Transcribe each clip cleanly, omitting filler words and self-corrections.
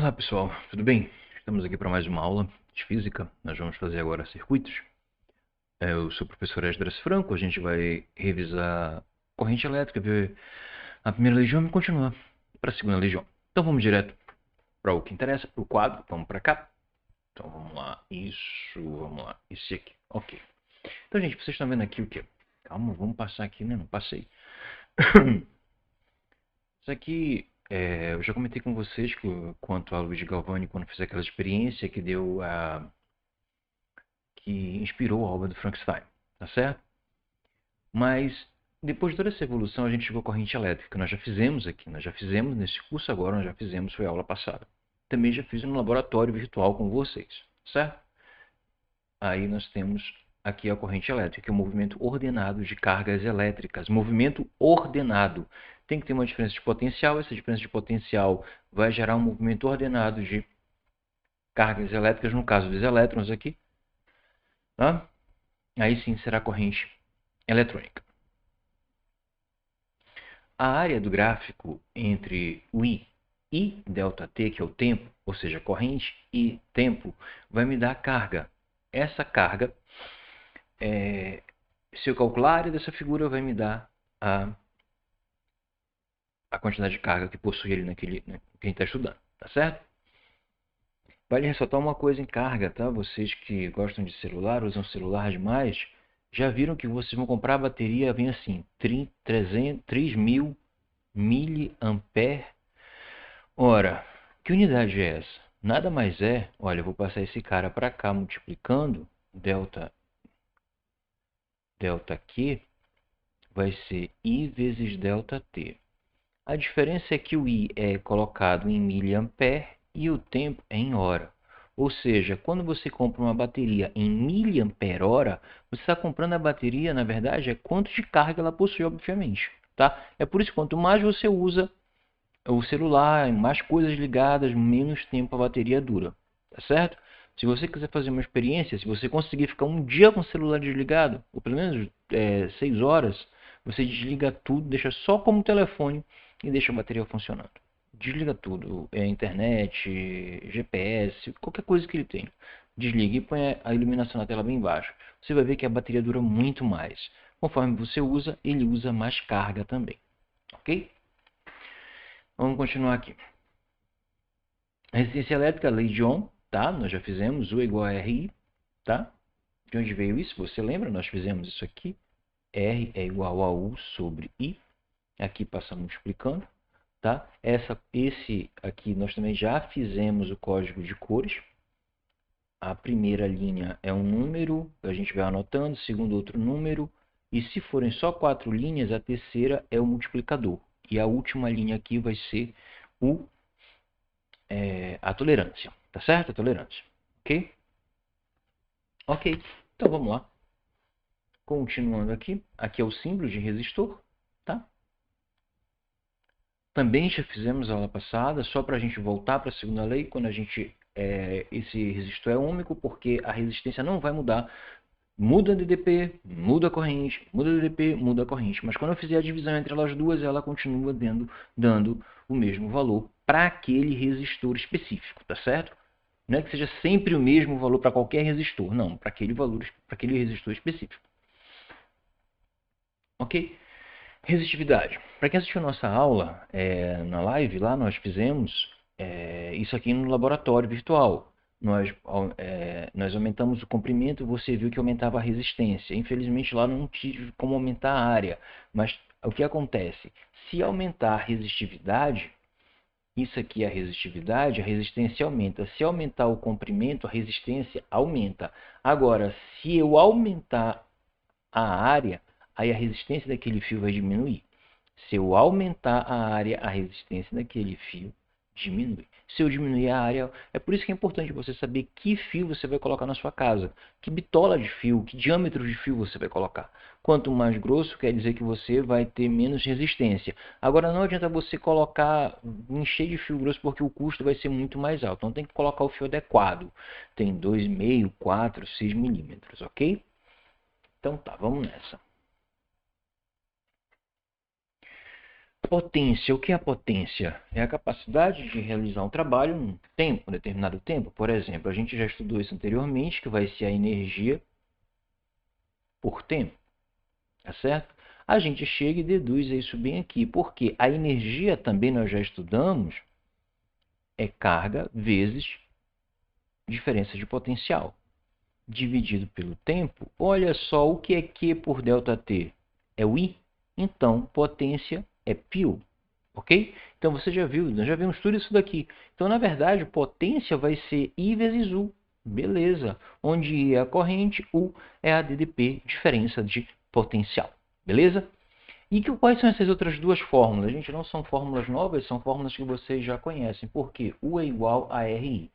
Olá pessoal, tudo bem? Estamos aqui para mais uma aula de física. Nós vamos fazer agora circuitos. Eu sou o professor Esdras Franco, a gente vai revisar corrente elétrica, ver a primeira legião e continuar para a segunda legião. Então vamos direto para o que interessa, para o quadro, vamos para cá. Então vamos lá, vamos lá, esse aqui, ok. Então gente, vocês estão vendo aqui o que? Calma, vamos passar aqui, né? Não passei. Isso aqui, eu já comentei com vocês quanto a Luiz Galvani, quando fez aquela experiência que inspirou a obra do Frankenstein, tá certo? Mas depois de toda essa evolução, a gente chegou à corrente elétrica, que nós já fizemos aqui, nós já fizemos nesse curso agora, nós já fizemos, foi a aula passada. Também já fiz no laboratório virtual com vocês, certo? Aí nós temos aqui a corrente elétrica, que é o movimento ordenado de cargas elétricas. Movimento ordenado. Tem que ter uma diferença de potencial, essa diferença de potencial vai gerar um movimento ordenado de cargas elétricas, no caso dos elétrons aqui, tá? Aí sim será corrente eletrônica. A área do gráfico entre o I e ΔT, que é o tempo, ou seja, corrente e tempo, vai me dar a carga. Essa carga, se eu calcular a área dessa figura, vai me dar a quantidade de carga que possui ali que a gente está estudando, tá certo? Vale ressaltar uma coisa em carga, tá? Vocês que gostam de celular, usam celular demais, já viram que vocês vão comprar a bateria, vem assim, 3.000 miliampere. Ora, que unidade é essa? Nada mais é, olha, eu vou passar esse cara para cá multiplicando, delta Q vai ser I vezes delta T. A diferença é que o I é colocado em miliampere e o tempo é em hora. Ou seja, quando você compra uma bateria em miliampere hora, você está comprando a bateria, na verdade, é quanto de carga ela possui, obviamente. Tá? É por isso que quanto mais você usa o celular, mais coisas ligadas, menos tempo a bateria dura. Tá certo? Se você quiser fazer uma experiência, se você conseguir ficar um dia com o celular desligado, ou pelo menos 6 horas, você desliga tudo, deixa só como telefone e deixa a bateria funcionando. Desliga tudo, internet, GPS, qualquer coisa que ele tenha. Desliga e põe a iluminação na tela bem baixa. Você vai ver que a bateria dura muito mais. Conforme você usa, ele usa mais carga também. Ok? Vamos continuar aqui. Resistência elétrica, lei de Ohm, tá? Nós já fizemos, U igual a RI, tá? De onde veio isso? Você lembra? Nós fizemos isso aqui. R é igual a U sobre I. Aqui passamos multiplicando, tá? Esse aqui nós também já fizemos o código de cores. A primeira linha é um número, a gente vai anotando, segundo outro número. E se forem só 4 linhas, a terceira é o multiplicador. E a última linha aqui vai ser a tolerância, tá certo? A tolerância, ok? Ok, então vamos lá. Continuando aqui, aqui é o símbolo de resistor, tá? Também já fizemos a aula passada, só para a gente voltar para a segunda lei, quando esse resistor é único, porque a resistência não vai mudar. Muda DDP, muda a corrente, muda DDP, muda a corrente. Mas quando eu fizer a divisão entre elas duas, ela continua dando o mesmo valor para aquele resistor específico, tá certo? Não é que seja sempre o mesmo valor para qualquer resistor, não, para aquele resistor específico. Ok? Resistividade. Para quem assistiu a nossa aula na live, lá nós fizemos isso aqui no laboratório virtual. Nós aumentamos o comprimento e você viu que aumentava a resistência. Infelizmente lá não tive como aumentar a área, mas o que acontece? Se aumentar a resistividade, isso aqui é a resistividade, a resistência aumenta. Se aumentar o comprimento, a resistência aumenta. Agora, se eu aumentar a área, aí a resistência daquele fio vai diminuir. Se eu aumentar a área, a resistência daquele fio diminui. Se eu diminuir a área, é por isso que é importante você saber que fio você vai colocar na sua casa, que bitola de fio, que diâmetro de fio você vai colocar. Quanto mais grosso, quer dizer que você vai ter menos resistência. Agora não adianta você encher de fio grosso, porque o custo vai ser muito mais alto. Então tem que colocar o fio adequado. Tem 2,5, 4, 6 milímetros, ok? Então tá, vamos nessa. Potência. O que é a potência? É a capacidade de realizar um trabalho em tempo, um determinado tempo. Por exemplo, a gente já estudou isso anteriormente, que vai ser a energia por tempo, tá certo? A gente chega e deduz isso bem aqui, porque a energia também nós já estudamos, é carga vezes diferença de potencial, dividido pelo tempo. Olha só, o que é Q por ΔT? É o I? Então, potência é π, ok? Então, você já viu, nós já vimos tudo isso daqui. Então, na verdade, potência vai ser I vezes U. Beleza. Onde I é a corrente, U é a DDP, diferença de potencial. Beleza? E quais são essas outras duas fórmulas? Gente, não são fórmulas novas, são fórmulas que vocês já conhecem. Por quê? U é igual a RI.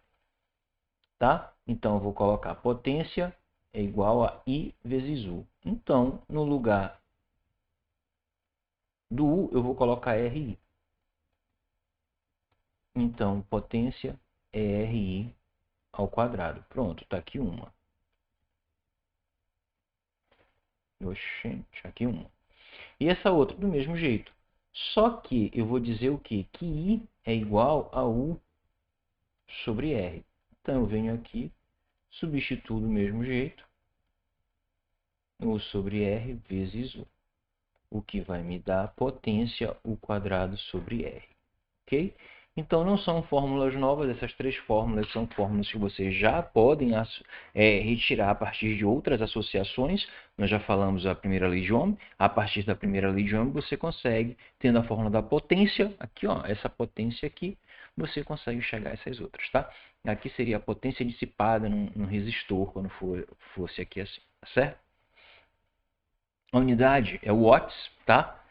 Tá? Então, eu vou colocar potência é igual a I vezes U. Então, no lugar do U, eu vou colocar RI. Então, potência é RI ao quadrado. Pronto, está aqui uma. Oxente, aqui uma. E essa outra do mesmo jeito. Só que eu vou dizer o quê? Que I é igual a U sobre R. Então, eu venho aqui, substituo do mesmo jeito. U sobre R vezes U. O que vai me dar potência U quadrado sobre R. Ok? Então, não são fórmulas novas, essas três fórmulas são fórmulas que vocês já podem retirar a partir de outras associações. Nós já falamos a primeira lei de Ohm. A partir da primeira lei de Ohm, você consegue, tendo a fórmula da potência, aqui, ó, essa potência aqui, você consegue enxergar essas outras, tá? Aqui seria a potência dissipada num resistor, quando fosse aqui assim, tá certo? A unidade é watts, tá?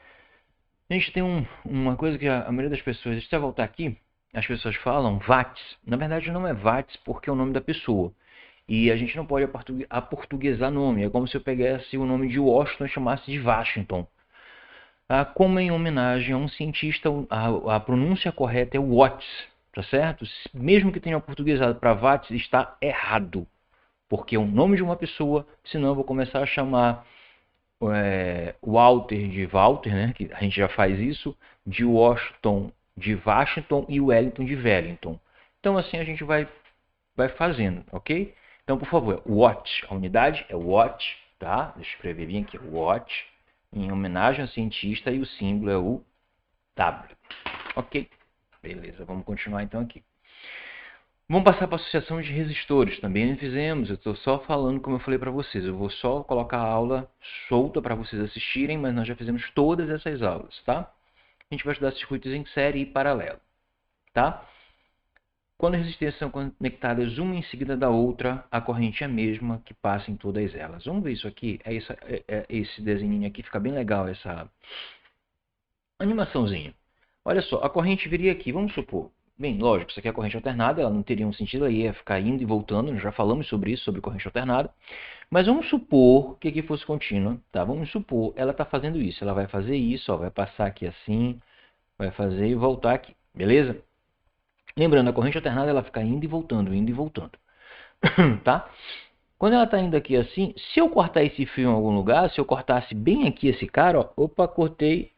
A gente tem uma coisa que a maioria das pessoas, deixa eu voltar aqui, as pessoas falam watts. Na verdade não é watts porque é o nome da pessoa. E a gente não pode aportuguesar nome. É como se eu pegasse o nome de Washington e chamasse de Washington. Como em homenagem a um cientista, a pronúncia correta é Watts, tá certo? Mesmo que tenha aportuguesado para watts, está errado. Porque é o nome de uma pessoa, senão eu vou começar a chamar Walter de Walter, né, que a gente já faz isso, de Washington de Washington e Wellington de Wellington. Então assim a gente vai fazendo, ok? Então por favor, watt, a unidade é watt, tá? Deixa eu escrever bem aqui, watt, em homenagem ao cientista, e o símbolo é o W, ok? Beleza, vamos continuar então aqui. Vamos passar para a associação de resistores. Também fizemos, eu estou só falando como eu falei para vocês. Eu vou só colocar a aula solta para vocês assistirem, mas nós já fizemos todas essas aulas, tá? A gente vai estudar circuitos em série e paralelo, tá? Quando as resistências são conectadas uma em seguida da outra, a corrente é a mesma que passa em todas elas. Vamos ver isso aqui? Esse desenho aqui, fica bem legal essa animaçãozinha. Olha só, a corrente viria aqui, vamos supor. Bem, lógico, isso aqui é a corrente alternada, ela não teria um sentido, ela ia ficar indo e voltando, nós já falamos sobre isso, sobre corrente alternada. Mas vamos supor que aqui fosse contínua, tá? Vamos supor, ela está fazendo isso, ela vai fazer isso, ó, vai passar aqui assim, vai fazer e voltar aqui, beleza? Lembrando, a corrente alternada ela fica indo e voltando, tá? Quando ela está indo aqui assim, se eu cortar esse fio em algum lugar, se eu cortasse bem aqui esse cara, ó, opa, cortei,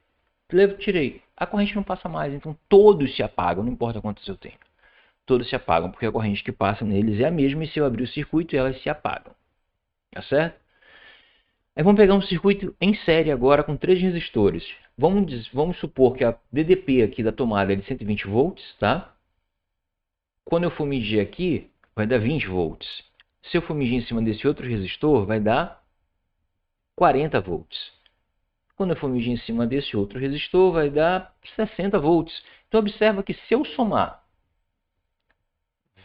tirei. A corrente não passa mais, então todos se apagam, não importa quantos eu tenho. Todos se apagam, porque a corrente que passa neles é a mesma, e se eu abrir o circuito, elas se apagam. Tá certo? Aí vamos pegar um circuito em série agora com 3 resistores. Vamos supor que a DDP aqui da tomada é de 120 volts, tá? Quando eu for medir aqui, vai dar 20 volts. Se eu for medir em cima desse outro resistor, vai dar 40 volts. Quando eu for medir em cima desse outro resistor, vai dar 60 volts. Então, observa que se eu somar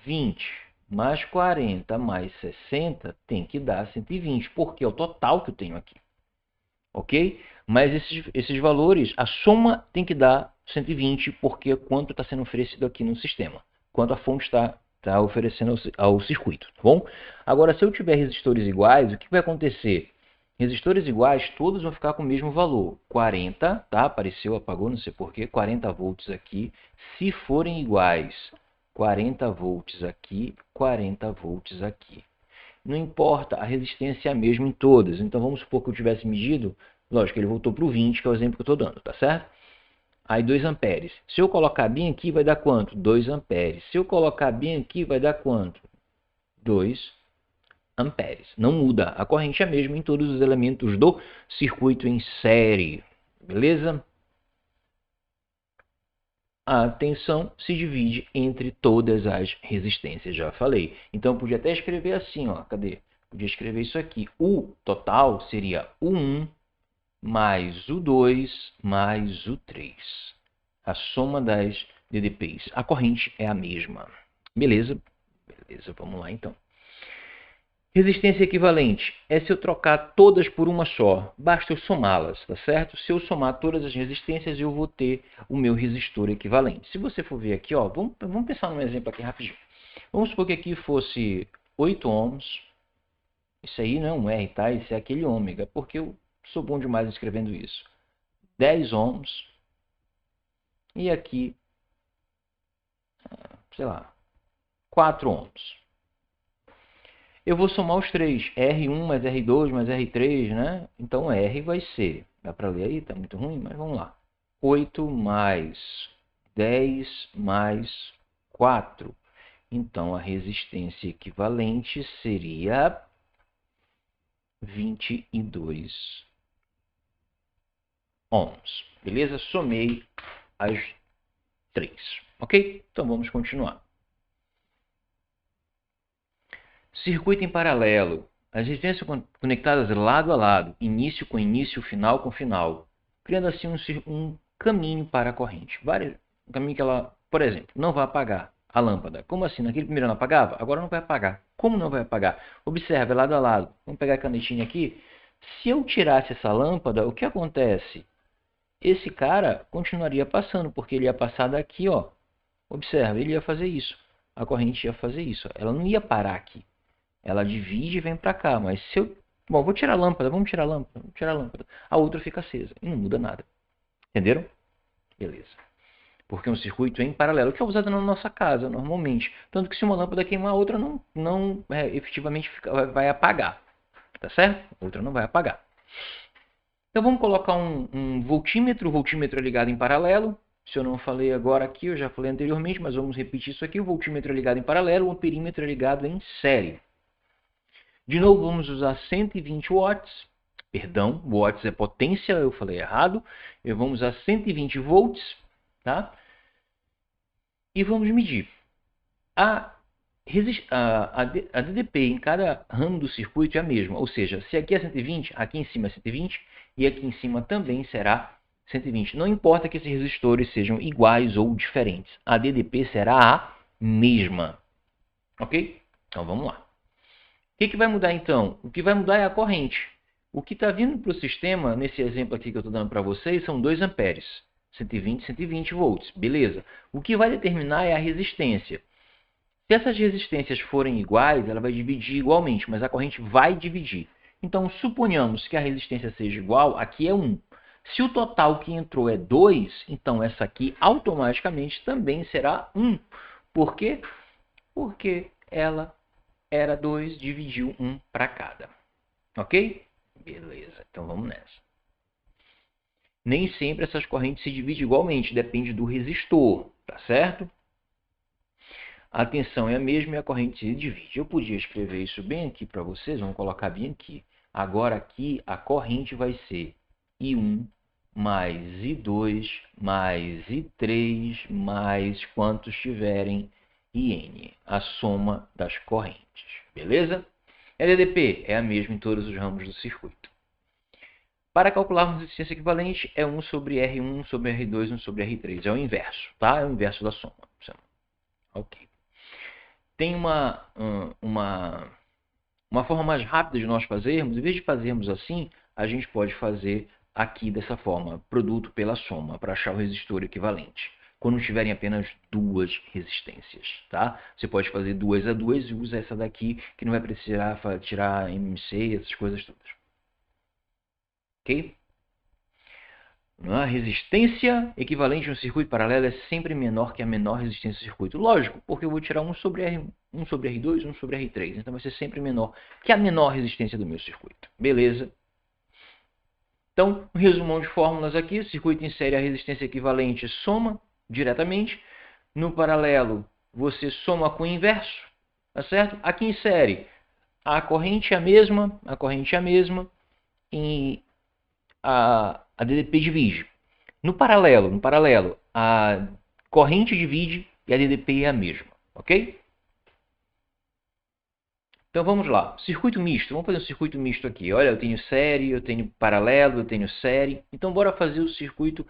20 mais 40 mais 60, tem que dar 120, porque é o total que eu tenho aqui. Ok? Mas esses valores, a soma tem que dar 120, porque é quanto está sendo oferecido aqui no sistema. Quanto a fonte está oferecendo ao circuito, tá bom? Agora, se eu tiver resistores iguais, o que vai acontecer? Resistores iguais, todos vão ficar com o mesmo valor. 40, tá? Apareceu, apagou, não sei porquê. 40 volts aqui. Se forem iguais, 40 volts aqui, 40 volts aqui. Não importa, a resistência é a mesma em todas. Então vamos supor que eu tivesse medido, lógico, ele voltou para o 20, que é o exemplo que eu estou dando, tá certo? aí 2 amperes. Se eu colocar bem aqui, vai dar quanto? 2 amperes. Se eu colocar bem aqui, vai dar quanto? 2 amperes. Não muda. A corrente é a mesma em todos os elementos do circuito em série. Beleza? A tensão se divide entre todas as resistências, já falei. Então, eu podia até escrever assim, ó, cadê? Podia escrever isso aqui. O total seria o 1 mais o 2 mais o 3. A soma das DDPs. A corrente é a mesma. Beleza? Beleza, vamos lá então. Resistência equivalente é se eu trocar todas por uma só. Basta eu somá-las, tá certo? Se eu somar todas as resistências, eu vou ter o meu resistor equivalente. Se você for ver aqui, ó, vamos pensar num exemplo aqui rapidinho. Vamos supor que aqui fosse 8 ohms. Isso aí não é um R, tá? Isso é aquele ômega, porque eu sou bom demais escrevendo isso. 10 ohms. E aqui, sei lá, 4 ohms. Eu vou somar os três, R1 mais R2 mais R3, né? Então R vai ser, dá para ler aí, tá muito ruim, mas vamos lá. 8 mais 10 mais 4. Então a resistência equivalente seria 22 ohms. Beleza? Somei as três. Ok? Então vamos continuar. Circuito em paralelo. As resistências conectadas lado a lado, início com início, final com final, criando assim um caminho para a corrente. Um caminho que ela, por exemplo, não vai apagar a lâmpada. Como assim? Naquele primeiro não apagava? Agora não vai apagar. Como não vai apagar? Observe, lado a lado. Vamos pegar a canetinha aqui. Se eu tirasse essa lâmpada, o que acontece? Esse cara continuaria passando, porque ele ia passar daqui, ó. Observe, ele ia fazer isso. A corrente ia fazer isso. Ela não ia parar aqui. Ela divide e vem para cá, mas se eu... Bom, vou tirar a lâmpada, vamos tirar a lâmpada, vamos tirar a lâmpada. A outra fica acesa e não muda nada. Entenderam? Beleza. Porque é um circuito em paralelo, que é usado na nossa casa, normalmente. Tanto que se uma lâmpada queimar, a outra não efetivamente vai apagar. Tá certo? A outra não vai apagar. Então vamos colocar um voltímetro. O voltímetro é ligado em paralelo. Se eu não falei agora aqui, eu já falei anteriormente, mas vamos repetir isso aqui. O voltímetro é ligado em paralelo, o amperímetro é ligado em série. De novo, vamos usar 120 watts. Perdão, watts é potência, eu falei errado. Vamos usar 120 volts, tá? E vamos medir. A DDP em cada ramo do circuito é a mesma. Ou seja, se aqui é 120, aqui em cima é 120 e aqui em cima também será 120. Não importa que esses resistores sejam iguais ou diferentes. A DDP será a mesma. Ok? Então vamos lá. O que vai mudar então? O que vai mudar é a corrente. O que está vindo para o sistema, nesse exemplo aqui que eu estou dando para vocês, são 2 amperes. 120, 120 volts. Beleza. O que vai determinar é a resistência. Se essas resistências forem iguais, ela vai dividir igualmente, mas a corrente vai dividir. Então, suponhamos que a resistência seja igual, aqui é 1. Se o total que entrou é 2, então essa aqui automaticamente também será 1. Por quê? Porque ela era 2, dividiu 1 para cada. Ok? Beleza, então vamos nessa. Nem sempre essas correntes se dividem igualmente, depende do resistor, tá certo? A tensão é a mesma e a corrente se divide. Eu podia escrever isso bem aqui para vocês, vamos colocar bem aqui. Agora aqui a corrente vai ser I1 mais I2 mais I3 mais quantos tiverem IN, a soma das correntes. Beleza? A DDP é a mesma em todos os ramos do circuito. Para calcularmos resistência equivalente, é 1 sobre R1, 1 sobre R2, 1 sobre R3. É o inverso, tá? É o inverso da soma. Ok. Tem uma forma mais rápida de nós fazermos. Em vez de fazermos assim, a gente pode fazer aqui dessa forma, produto pela soma, para achar o resistor equivalente. Quando tiverem apenas duas resistências, tá? Você pode fazer 2 a 2 e usa essa daqui, que não vai precisar tirar MC, essas coisas todas. Ok? A resistência equivalente a um circuito paralelo é sempre menor que a menor resistência do circuito. Lógico, porque eu vou tirar 1 sobre R1, 1 sobre R2, 1 sobre R3. Então vai ser sempre menor que a menor resistência do meu circuito. Beleza? Então, um resumão de fórmulas aqui, circuito em série, a resistência equivalente soma diretamente. No paralelo, você soma com o inverso, tá certo? Aqui em série, a corrente é a mesma, e a DDP divide. No paralelo, a corrente divide e a DDP é a mesma, ok? Então vamos lá, circuito misto, vamos fazer um circuito misto aqui. Olha, eu tenho série, eu tenho paralelo, eu tenho série. Então bora fazer o circuito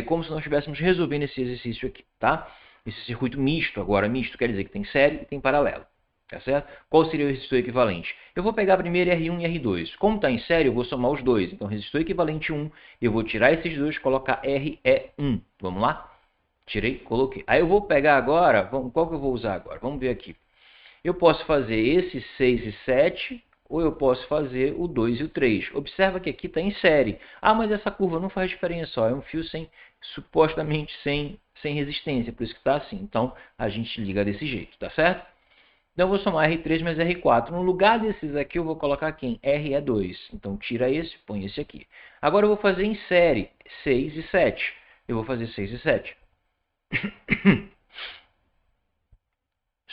como se nós estivéssemos resolvendo esse exercício aqui, tá? Esse circuito misto, agora misto quer dizer que tem série e tem paralelo, tá certo? Qual seria o resistor equivalente? Eu vou pegar primeiro R1 e R2. Como está em série, eu vou somar os dois. Então resistor equivalente 1, eu vou tirar esses dois e colocar RE1. Vamos lá? Tirei, coloquei. Aí eu vou pegar agora, qual que eu vou usar agora? Vamos ver aqui. Eu posso fazer esse 6 e 7, ou eu posso fazer o 2 e o 3. Observa que aqui está em série. Ah, mas essa curva não faz diferença, ó, é um fio supostamente sem resistência, por isso que está assim. Então, a gente liga desse jeito, tá certo? Então, eu vou somar R3 mais R4. No lugar desses aqui, eu vou colocar quem? RE2. Então, tira esse, põe esse aqui. Agora, eu vou fazer em série 6 e 7. Eu vou fazer 6 e 7.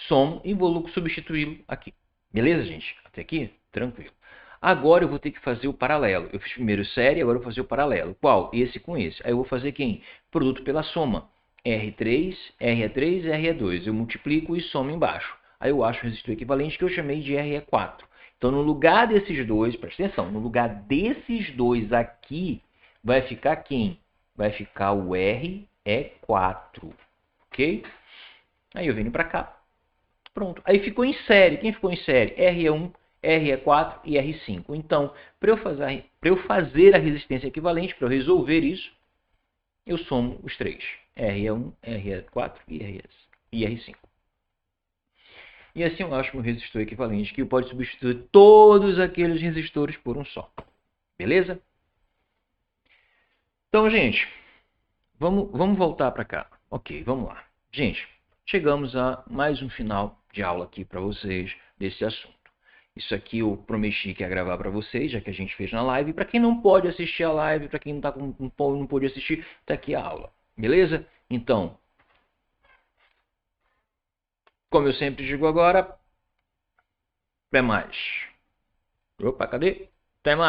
Somo e vou substituí-lo aqui. Beleza, gente? Até aqui? Tranquilo. Agora eu vou ter que fazer o paralelo. Eu fiz primeiro série, agora eu vou fazer o paralelo. Qual? Esse com esse. Aí eu vou fazer quem? Produto pela soma. R3, RE3, RE2. Eu multiplico e somo embaixo. Aí eu acho o resistor equivalente que eu chamei de RE4. Então, no lugar desses dois, presta atenção, no lugar desses dois aqui, vai ficar quem? Vai ficar o RE4. Ok? Aí eu venho para cá. Pronto. Aí ficou em série. Quem ficou em série? RE1, RE4 e R5. Então, para eu fazer a resistência equivalente, para eu resolver isso, eu somo os três. RE1, RE4 e R5. E assim eu acho um resistor equivalente que pode substituir todos aqueles resistores por um só. Beleza? Então, gente, vamos voltar para cá. Ok, vamos lá. Gente, chegamos a mais um final de aula aqui para vocês desse assunto. Isso aqui eu prometi que ia gravar para vocês, já que a gente fez na live. Para quem não pode assistir a live, para quem não pôde assistir, está aqui a aula. Beleza? Então, como eu sempre digo agora, até mais. Opa, cadê? Até mais.